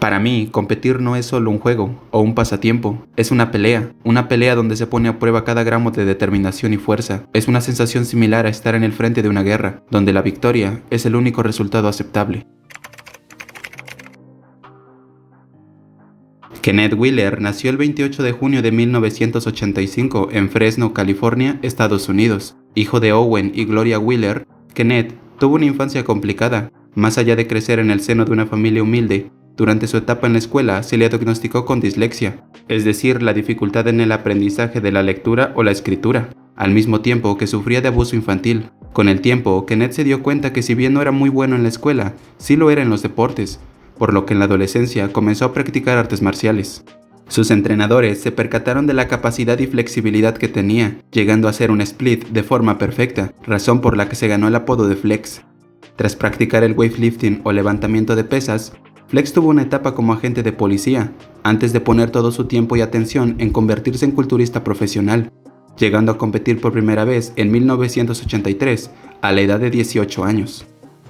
Para mí, competir no es solo un juego o un pasatiempo, es una pelea donde se pone a prueba cada gramo de determinación y fuerza. Es una sensación similar a estar en el frente de una guerra, donde la victoria es el único resultado aceptable. Kenneth Wheeler nació el 28 de junio de 1985 en Fresno, California, Estados Unidos. Hijo de Owen y Gloria Wheeler, Kenneth tuvo una infancia complicada. Más allá de crecer en el seno de una familia humilde, durante su etapa en la escuela se le diagnosticó con dislexia, es decir, la dificultad en el aprendizaje de la lectura o la escritura, al mismo tiempo que sufría de abuso infantil. Con el tiempo, Kenneth se dio cuenta que si bien no era muy bueno en la escuela, sí lo era en los deportes, por lo que en la adolescencia comenzó a practicar artes marciales. Sus entrenadores se percataron de la capacidad y flexibilidad que tenía, llegando a hacer un split de forma perfecta, razón por la que se ganó el apodo de Flex. Tras practicar el weightlifting o levantamiento de pesas, Flex tuvo una etapa como agente de policía, antes de poner todo su tiempo y atención en convertirse en culturista profesional, llegando a competir por primera vez en 1983, a la edad de 18 años.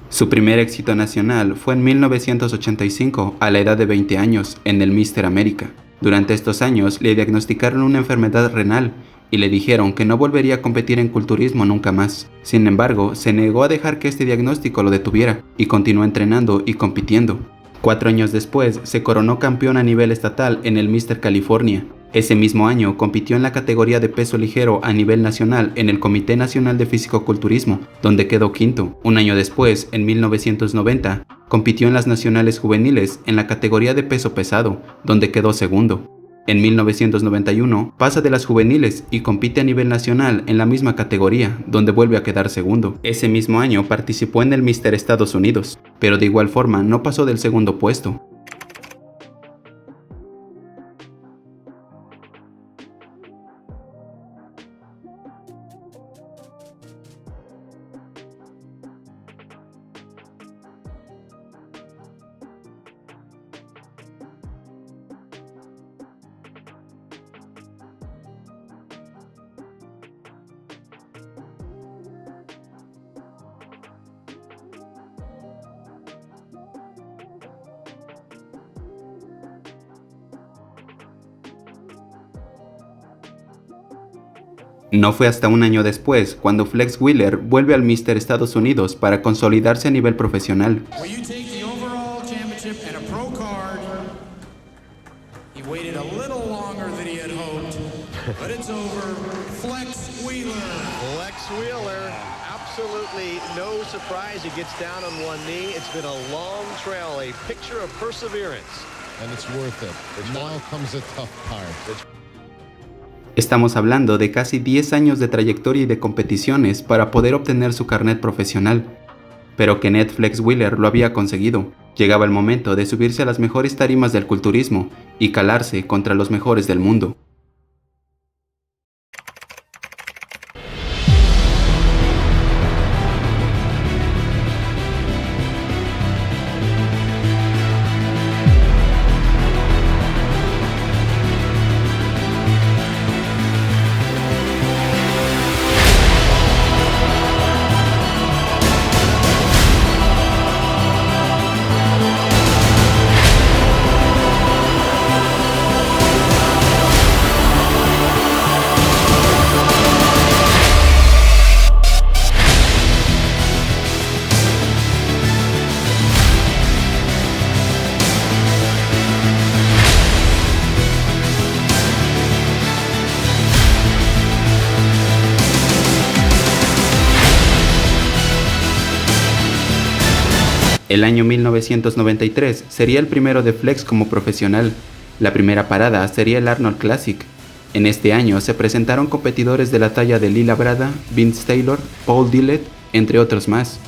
Su primer éxito nacional fue en 1985, a la edad de 20 años, en el Mr. América. Durante estos años le diagnosticaron una enfermedad renal y le dijeron que no volvería a competir en culturismo nunca más. Sin embargo, se negó a dejar que este diagnóstico lo detuviera y continuó entrenando y compitiendo. 4 años después, se coronó campeón a nivel estatal en el Mr. California. Ese mismo año compitió en la categoría de peso ligero a nivel nacional en el Comité Nacional de Fisicoculturismo, donde quedó quinto. Un año después, en 1990, compitió en las nacionales juveniles en la categoría de peso pesado, donde quedó segundo. En 1991 pasa de las juveniles y compite a nivel nacional en la misma categoría, donde vuelve a quedar segundo. Ese mismo año participó en el Mr. Estados Unidos, pero de igual forma no pasó del segundo puesto. No fue hasta un año después cuando Flex Wheeler vuelve al Mr. Estados Unidos para consolidarse a nivel profesional. Absolutely no surprise. He gets down on one knee. It's been a long trail, a picture of perseverance. And it's worth it. Now comes the tough part. Estamos hablando de casi 10 años de trayectoria y de competiciones para poder obtener su carnet profesional. Pero Kenneth Flex Wheeler lo había conseguido. Llegaba el momento de subirse a las mejores tarimas del culturismo y calarse contra los mejores del mundo. El año 1993 sería el primero de Flex como profesional. La primera parada sería el Arnold Classic. En este año se presentaron competidores de la talla de Lee Labrada, Vince Taylor, Paul Dillett, entre otros más.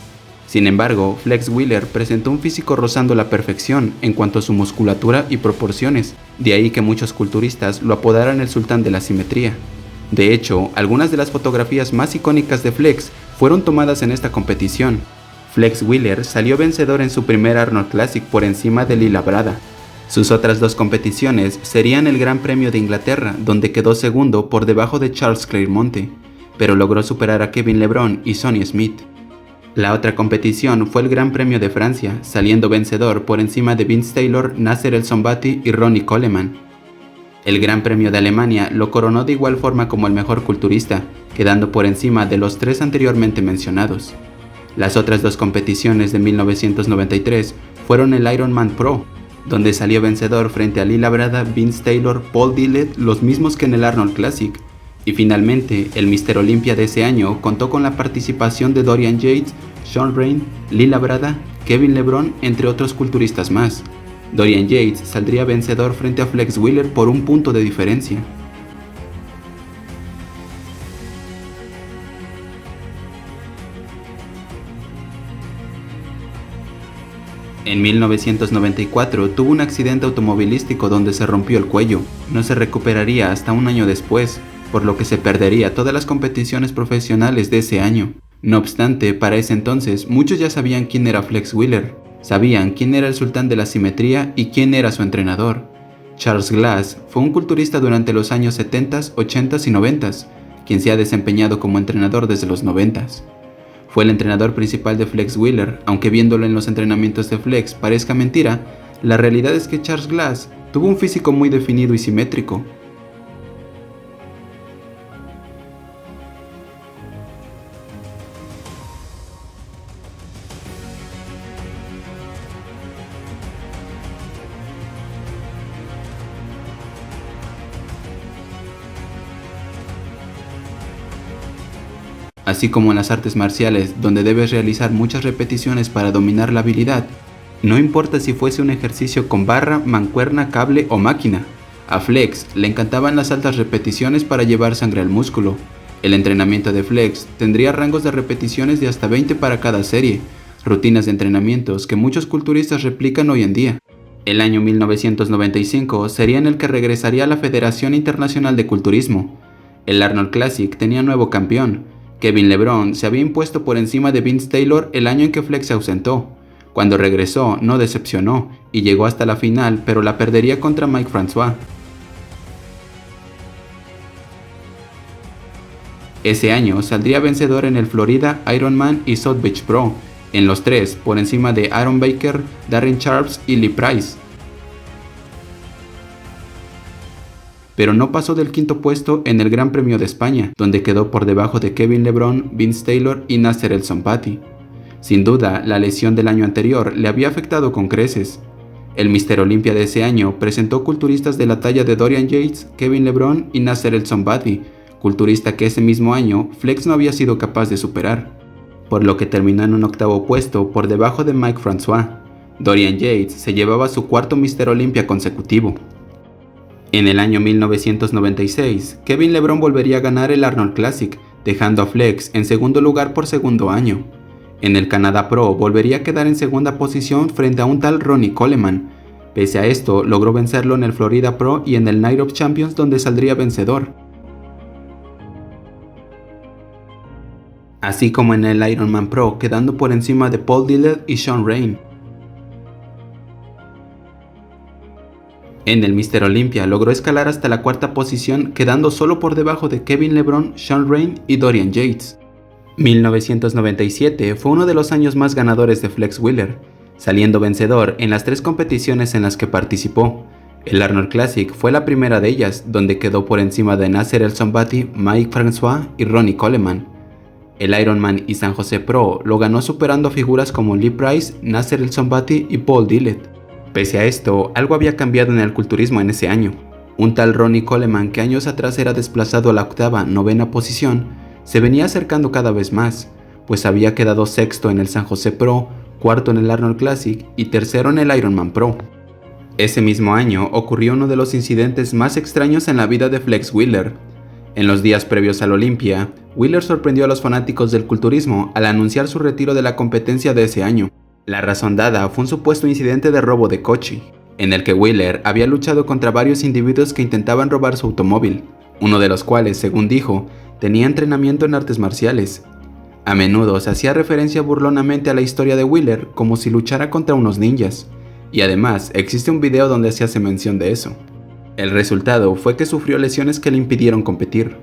Sin embargo, Flex Wheeler presentó un físico rozando la perfección en cuanto a su musculatura y proporciones, de ahí que muchos culturistas lo apodaran el sultán de la simetría. De hecho, algunas de las fotografías más icónicas de Flex fueron tomadas en esta competición. Flex Wheeler salió vencedor en su primer Arnold Classic por encima de Lee Labrada. Sus otras dos competiciones serían el Gran Premio de Inglaterra, donde quedó segundo por debajo de Charles Clairmonte, pero logró superar a Kevin LeBron y Sonny Smith. La otra competición fue el Gran Premio de Francia, saliendo vencedor por encima de Vince Taylor, Nasser El Sonbaty y Ronnie Coleman. El Gran Premio de Alemania lo coronó de igual forma como el mejor culturista, quedando por encima de los 3 anteriormente mencionados. Las otras 2 competiciones de 1993 fueron el Ironman Pro, donde salió vencedor frente a Lee Labrada, Vince Taylor, Paul Dillett, los mismos que en el Arnold Classic. Y finalmente, el Mr. Olympia de ese año contó con la participación de Dorian Yates, Sean Rain, Lee Labrada, Kevin LeBron, entre otros culturistas más. Dorian Yates saldría vencedor frente a Flex Wheeler por un punto de diferencia. En 1994 tuvo un accidente automovilístico donde se rompió el cuello. No se recuperaría hasta un año después, por lo que se perdería todas las competiciones profesionales de ese año. No obstante, para ese entonces muchos ya sabían quién era Flex Wheeler, sabían quién era el sultán de la simetría y quién era su entrenador. Charles Glass fue un culturista durante los años 70, 80 y 90, quien se ha desempeñado como entrenador desde los 90. Fue el entrenador principal de Flex Wheeler, aunque viéndolo en los entrenamientos de Flex parezca mentira, la realidad es que Charles Glass tuvo un físico muy definido y simétrico. Así como en las artes marciales, donde debes realizar muchas repeticiones para dominar la habilidad, no importa si fuese un ejercicio con barra, mancuerna, cable o máquina. A Flex le encantaban las altas repeticiones para llevar sangre al músculo. El entrenamiento de Flex tendría rangos de repeticiones de hasta 20 para cada serie, rutinas de entrenamientos que muchos culturistas replican hoy en día. El año 1995 sería en el que regresaría a la Federación Internacional de Culturismo. El Arnold Classic tenía nuevo campeón. Kevin LeBron se había impuesto por encima de Vince Taylor el año en que Flex se ausentó. Cuando regresó, no decepcionó y llegó hasta la final, pero la perdería contra Mike François. Ese año saldría vencedor en el Florida Ironman y South Beach Pro, en los 3 por encima de Aaron Baker, Darren Sharps y Lee Price. Pero no pasó del 5º puesto en el Gran Premio de España, donde quedó por debajo de Kevin LeBron, Vince Taylor y Nasser El Sonbaty. Sin duda, la lesión del año anterior le había afectado con creces. El Mr. Olympia de ese año presentó culturistas de la talla de Dorian Yates, Kevin LeBron y Nasser El Sonbaty, culturista que ese mismo año Flex no había sido capaz de superar, por lo que terminó en un 8º puesto por debajo de Mike François. Dorian Yates se llevaba su 4º Mr. Olympia consecutivo. En el año 1996, Kevin LeBron volvería a ganar el Arnold Classic, dejando a Flex en segundo lugar por segundo año. En el Canadá Pro volvería a quedar en segunda posición frente a un tal Ronnie Coleman. Pese a esto, logró vencerlo en el Florida Pro y en el Night of Champions, donde saldría vencedor. Así como en el Ironman Pro, quedando por encima de Paul Dillett y Sean Rain. En el Mr. Olympia logró escalar hasta la 4ª posición, quedando solo por debajo de Kevin LeBron, Sean Rain y Dorian Yates. 1997 fue uno de los años más ganadores de Flex Wheeler, saliendo vencedor en las 3 competiciones en las que participó. El Arnold Classic fue la primera de ellas, donde quedó por encima de Nasser El Sonbaty, Mike François y Ronnie Coleman. El Ironman y San Jose Pro lo ganó superando a figuras como Lee Price, Nasser El Sonbaty y Paul Dillett. Pese a esto, algo había cambiado en el culturismo en ese año. Un tal Ronnie Coleman, que años atrás era desplazado a la 8ª, 9ª posición, se venía acercando cada vez más, pues había quedado 6º en el San Jose Pro, 4º en el Arnold Classic y 3º en el Ironman Pro. Ese mismo año ocurrió uno de los incidentes más extraños en la vida de Flex Wheeler. En los días previos al Olympia, Wheeler sorprendió a los fanáticos del culturismo al anunciar su retiro de la competencia de ese año. La razón dada fue un supuesto incidente de robo de coche, en el que Wheeler había luchado contra varios individuos que intentaban robar su automóvil, uno de los cuales, según dijo, tenía entrenamiento en artes marciales. A menudo se hacía referencia burlonamente a la historia de Wheeler como si luchara contra unos ninjas, y además existe un video donde se hace mención de eso. El resultado fue que sufrió lesiones que le impidieron competir.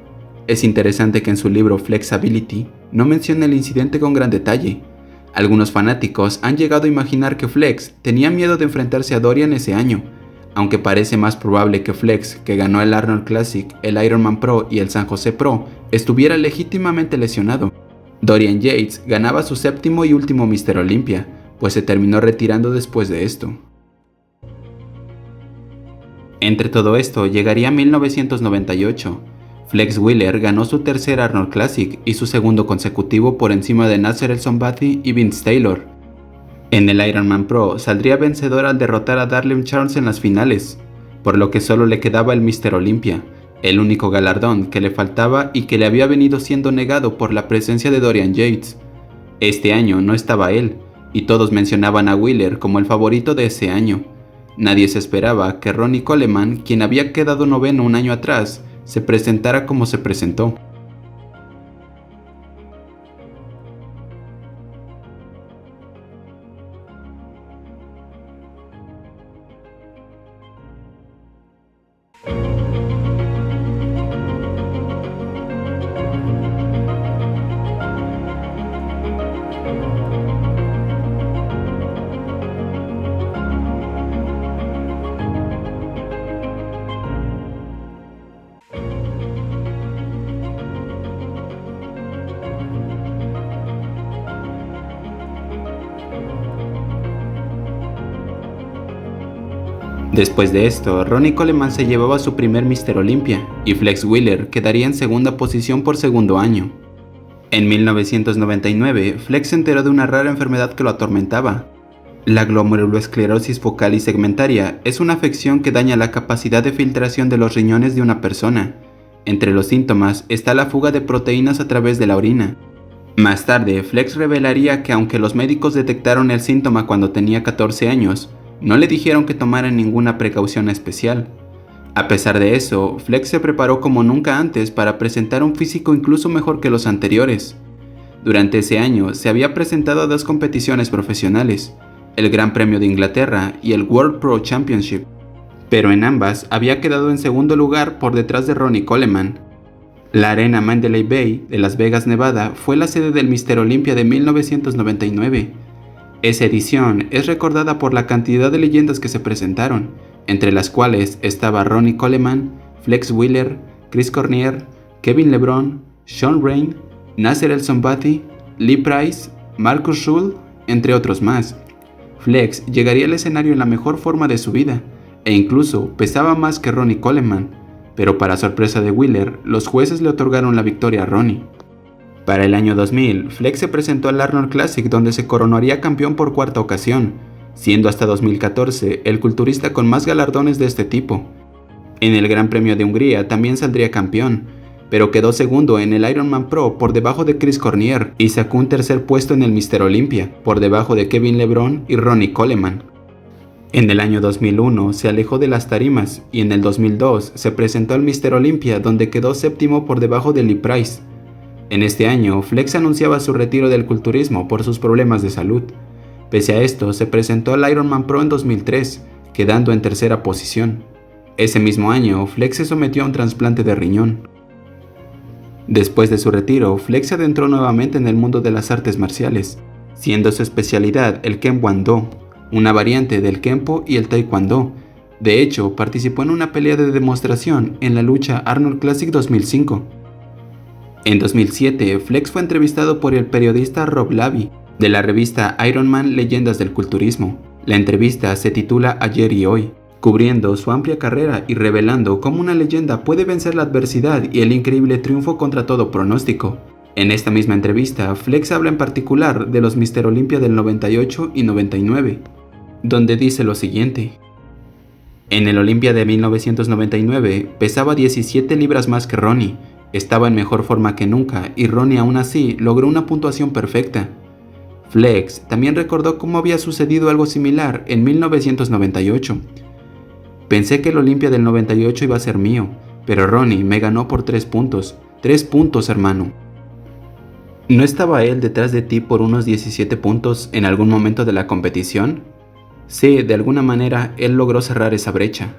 Es interesante que en su libro Flexability no mencione el incidente con gran detalle, Algunos fanáticos han llegado a imaginar que Flex tenía miedo de enfrentarse a Dorian ese año, aunque parece más probable que Flex, que ganó el Arnold Classic, el Ironman Pro y el San Jose Pro, estuviera legítimamente lesionado. Dorian Yates ganaba su séptimo y último Mr. Olympia, pues se terminó retirando después de esto. Entre todo esto llegaría 1998. Flex Wheeler ganó su tercer Arnold Classic y su segundo consecutivo por encima de Nasser El Sonbaty y Vince Taylor. En el Ironman Pro saldría vencedor al derrotar a Darlene Charles en las finales, por lo que solo le quedaba el Mr. Olympia, el único galardón que le faltaba y que le había venido siendo negado por la presencia de Dorian Yates. Este año no estaba él, y todos mencionaban a Wheeler como el favorito de ese año. Nadie se esperaba que Ronnie Coleman, quien había quedado noveno un año atrás, se presentara como se presentó. Después de esto, Ronnie Coleman se llevaba su primer Mr. Olympia y Flex Wheeler quedaría en segunda posición por segundo año. En 1999, Flex se enteró de una rara enfermedad que lo atormentaba. La glomerulosclerosis focal y segmentaria es una afección que daña la capacidad de filtración de los riñones de una persona. Entre los síntomas está la fuga de proteínas a través de la orina. Más tarde, Flex revelaría que aunque los médicos detectaron el síntoma cuando tenía 14 años, no le dijeron que tomara ninguna precaución especial. A pesar de eso, Flex se preparó como nunca antes para presentar un físico incluso mejor que los anteriores. Durante ese año se había presentado a 2 competiciones profesionales, el Gran Premio de Inglaterra y el World Pro Championship, pero en ambas había quedado en segundo lugar por detrás de Ronnie Coleman. La arena Mandalay Bay de Las Vegas, Nevada, fue la sede del Mr. Olympia de 1999. Esa edición es recordada por la cantidad de leyendas que se presentaron, entre las cuales estaba Ronnie Coleman, Flex Wheeler, Chris Cormier, Kevin LeBron, Sean Rain, Nasser El Sonbaty, Lee Price, Marcus Schull, entre otros más. Flex llegaría al escenario en la mejor forma de su vida, e incluso pesaba más que Ronnie Coleman, pero para sorpresa de Wheeler, los jueces le otorgaron la victoria a Ronnie. Para el año 2000, Flex se presentó al Arnold Classic donde se coronaría campeón por cuarta ocasión, siendo hasta 2014 el culturista con más galardones de este tipo. En el Gran Premio de Hungría también saldría campeón, pero quedó segundo en el Ironman Pro por debajo de Chris Cormier y sacó un tercer puesto en el Mr. Olympia, por debajo de Kevin LeBron y Ronnie Coleman. En el año 2001 se alejó de las tarimas y en el 2002 se presentó al Mr. Olympia donde quedó séptimo por debajo de Lee Price. En este año, Flex anunciaba su retiro del culturismo por sus problemas de salud. Pese a esto, se presentó al Ironman Pro en 2003, quedando en tercera posición. Ese mismo año, Flex se sometió a un trasplante de riñón. Después de su retiro, Flex se adentró nuevamente en el mundo de las artes marciales, siendo su especialidad el Kemwando, una variante del Kempo y el Taekwondo. De hecho, participó en una pelea de demostración en la lucha Arnold Classic 2005. En 2007, Flex fue entrevistado por el periodista Rob Lavi, de la revista Ironman Leyendas del Culturismo. La entrevista se titula Ayer y Hoy, cubriendo su amplia carrera y revelando cómo una leyenda puede vencer la adversidad y el increíble triunfo contra todo pronóstico. En esta misma entrevista, Flex habla en particular de los Mr. Olympia del 98 y 99, donde dice lo siguiente. En el Olympia de 1999 pesaba 17 libras más que Ronnie. Estaba en mejor forma que nunca y Ronnie aún así logró una puntuación perfecta. Flex también recordó cómo había sucedido algo similar en 1998. Pensé que el Olympia del 98 iba a ser mío, pero Ronnie me ganó por 3 puntos. 3 puntos, hermano. ¿No estaba él detrás de ti por unos 17 puntos en algún momento de la competición? Sí, de alguna manera él logró cerrar esa brecha.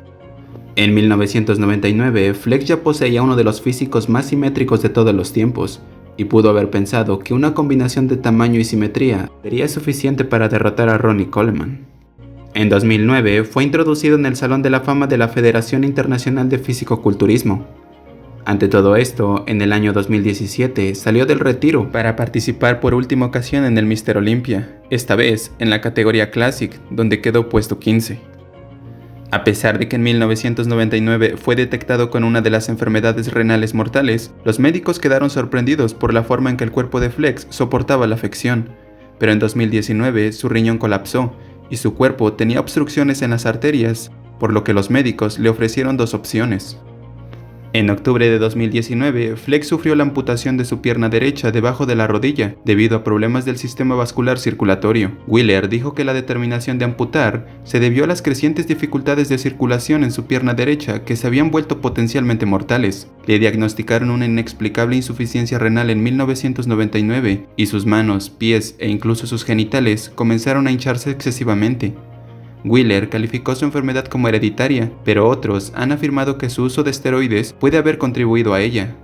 En 1999, Flex ya poseía uno de los físicos más simétricos de todos los tiempos, y pudo haber pensado que una combinación de tamaño y simetría sería suficiente para derrotar a Ronnie Coleman. En 2009 fue introducido en el Salón de la Fama de la Federación Internacional de Fisicoculturismo. Ante todo esto, en el año 2017 salió del retiro para participar por última ocasión en el Mr. Olympia, esta vez en la categoría Classic, donde quedó puesto 15. A pesar de que en 1999 fue detectado con una de las enfermedades renales mortales, los médicos quedaron sorprendidos por la forma en que el cuerpo de Flex soportaba la afección, pero en 2019 su riñón colapsó y su cuerpo tenía obstrucciones en las arterias, por lo que los médicos le ofrecieron dos opciones. En octubre de 2019, Flex sufrió la amputación de su pierna derecha debajo de la rodilla debido a problemas del sistema vascular circulatorio. Wheeler dijo que la determinación de amputar se debió a las crecientes dificultades de circulación en su pierna derecha que se habían vuelto potencialmente mortales. Le diagnosticaron una inexplicable insuficiencia renal en 1999 y sus manos, pies e incluso sus genitales comenzaron a hincharse excesivamente. Wheeler calificó su enfermedad como hereditaria, pero otros han afirmado que su uso de esteroides puede haber contribuido a ella.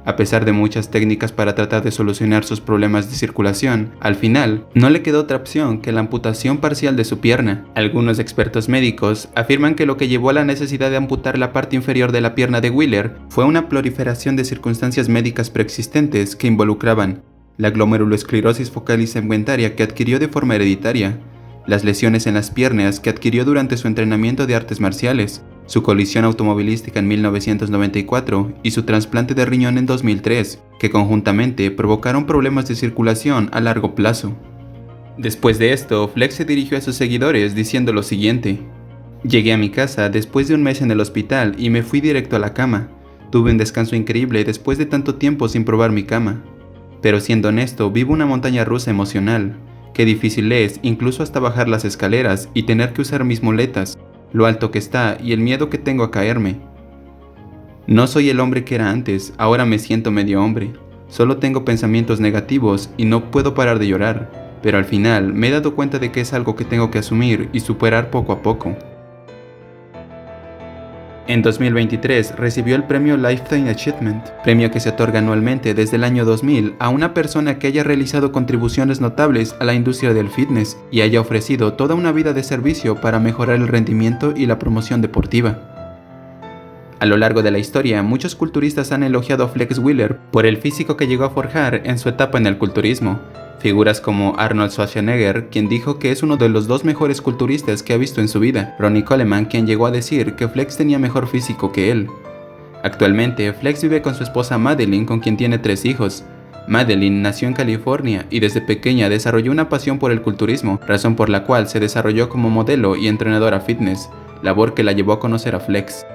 A pesar de muchas técnicas para tratar de solucionar sus problemas de circulación, al final no le quedó otra opción que la amputación parcial de su pierna. Algunos expertos médicos afirman que lo que llevó a la necesidad de amputar la parte inferior de la pierna de Wheeler fue una proliferación de circunstancias médicas preexistentes que involucraban la glomerulosclerosis focal y segmentaria que adquirió de forma hereditaria, las lesiones en las piernas que adquirió durante su entrenamiento de artes marciales, su colisión automovilística en 1994 y su trasplante de riñón en 2003, que conjuntamente provocaron problemas de circulación a largo plazo. Después de esto, Flex se dirigió a sus seguidores diciendo lo siguiente: "Llegué a mi casa después de un mes en el hospital y me fui directo a la cama. Tuve un descanso increíble después de tanto tiempo sin probar mi cama. Pero siendo honesto, vivo una montaña rusa emocional. Qué difícil es, incluso hasta bajar las escaleras y tener que usar mis muletas, lo alto que está y el miedo que tengo a caerme. No soy el hombre que era antes, ahora me siento medio hombre. Solo tengo pensamientos negativos y no puedo parar de llorar, pero al final me he dado cuenta de que es algo que tengo que asumir y superar poco a poco". En 2023 recibió el premio Lifetime Achievement, premio que se otorga anualmente desde el año 2000 a una persona que haya realizado contribuciones notables a la industria del fitness y haya ofrecido toda una vida de servicio para mejorar el rendimiento y la promoción deportiva. A lo largo de la historia, muchos culturistas han elogiado a Flex Wheeler por el físico que llegó a forjar en su etapa en el culturismo. Figuras como Arnold Schwarzenegger, quien dijo que es uno de los dos mejores culturistas que ha visto en su vida. Ronnie Coleman, quien llegó a decir que Flex tenía mejor físico que él. Actualmente, Flex vive con su esposa Madeline, con quien tiene 3 hijos. Madeline nació en California y desde pequeña desarrolló una pasión por el culturismo, razón por la cual se desarrolló como modelo y entrenadora fitness, labor que la llevó a conocer a Flex.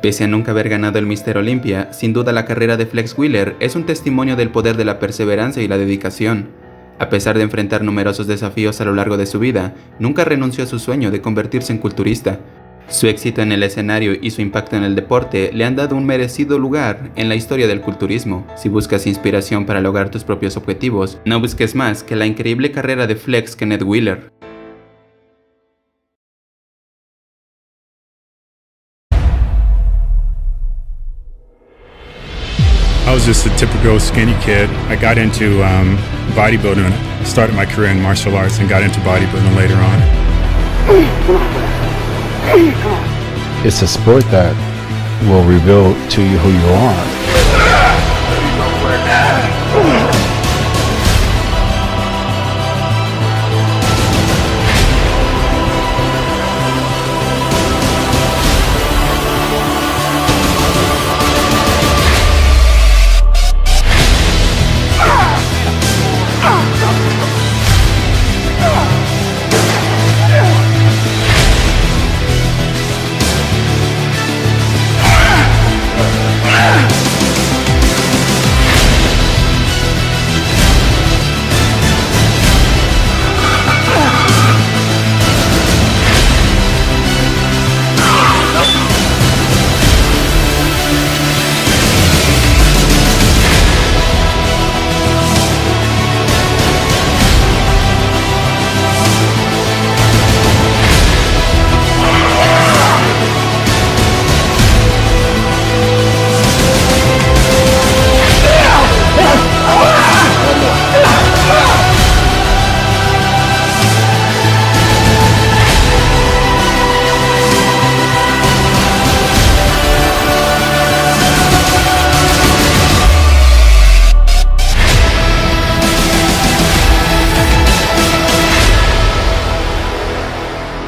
Pese a nunca haber ganado el Mr. Olympia, sin duda la carrera de Flex Wheeler es un testimonio del poder de la perseverancia y la dedicación. A pesar de enfrentar numerosos desafíos a lo largo de su vida, nunca renunció a su sueño de convertirse en culturista. Su éxito en el escenario y su impacto en el deporte le han dado un merecido lugar en la historia del culturismo. Si buscas inspiración para lograr tus propios objetivos, no busques más que la increíble carrera de Flex Kenneth Wheeler. I was just a typical skinny kid. I got into bodybuilding. I started my career in martial arts and got into bodybuilding later on. It's a sport that will reveal to you who you are.